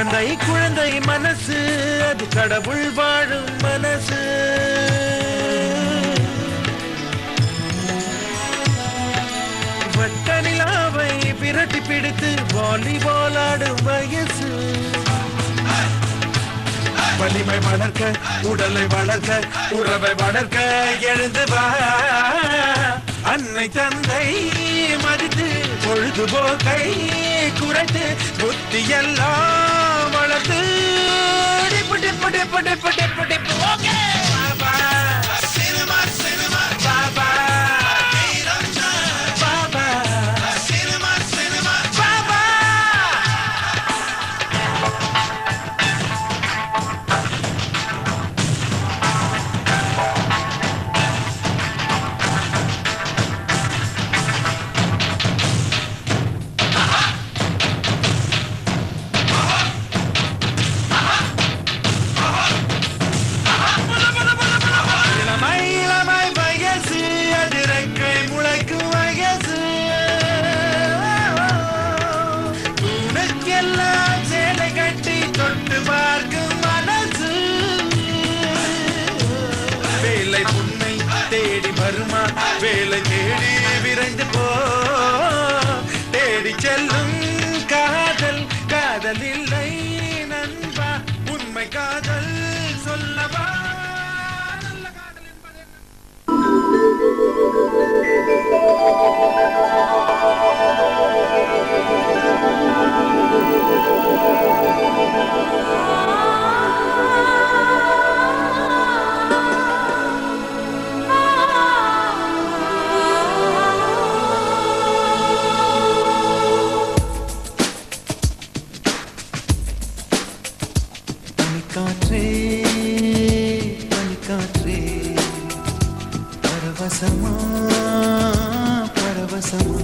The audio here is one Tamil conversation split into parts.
குழந்தை குழந்தை மனசு அது கடவுள் வாழும் மனசு. வட்ட நிலாவை விரட்டி பிடித்து வாலிபால் ஆடும் வயசு. வலிமை வளர்க்க உடலை வளர்க்க உறவை வளர்க்க எழுந்து வா. அன்னை தந்தை மதித்து பொழுதுபோக்கை குறைத்து புத்தியெல்லாம் வளர்த்து டிப்பு டிப்பு டிப்பு டிப்பு டிப்பு டிப்பு okay Baba cinema cinema Baba Baba cinema cinema Baba. வேலை தேடி விரைந்து போ. தேடி செல்லும் காதல் காதல் இல்லை நண்பா. உண்மை காதல் சொல்லவா. நல்ல காதல் என்பது பனிக்காற்றே பனிக்காற்றே பரவசமா பரவசமா.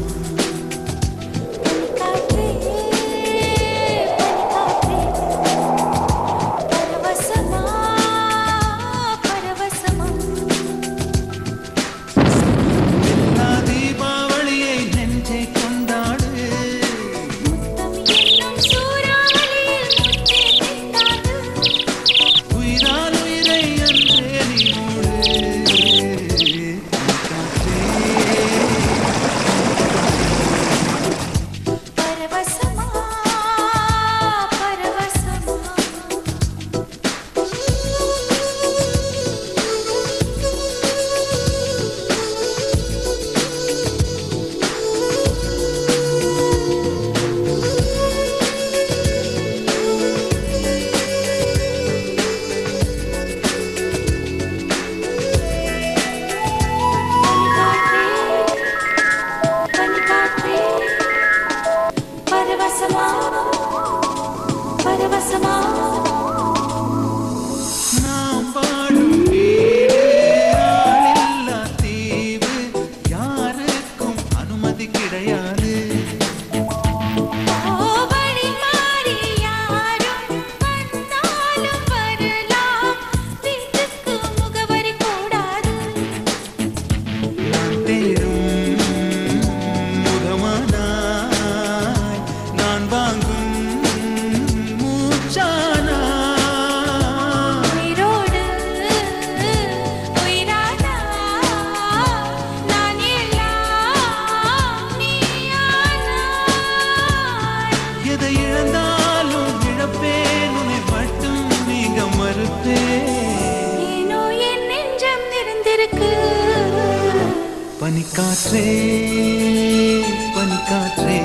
பனிக்காற்றே பனிக்காற்றே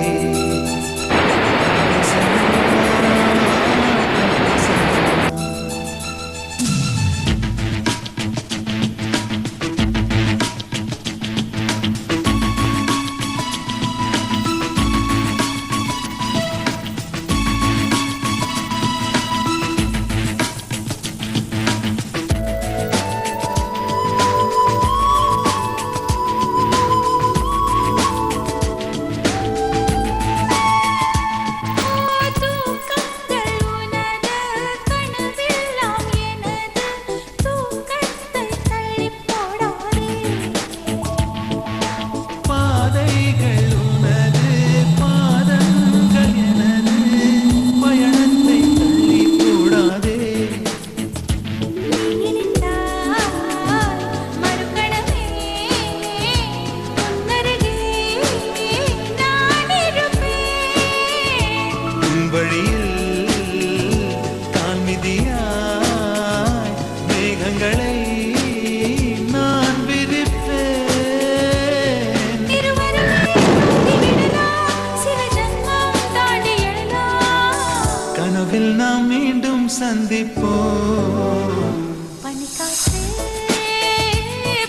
மீண்டும் சந்திப்போம். பனிக்காற்றே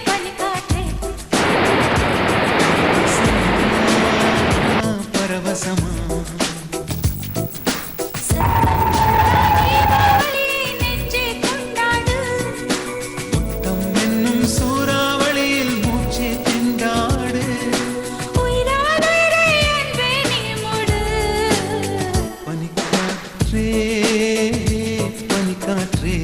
பனிக்காற்றே பரவசமா நெஞ்சே கொண்டாடு முத்தம் என்னும் சூறாவளியில் மூச்சே திண்டாடு. உயிராடுறே அன்பே நீ முடு பனிக்காற்றே பனிக்காற்றே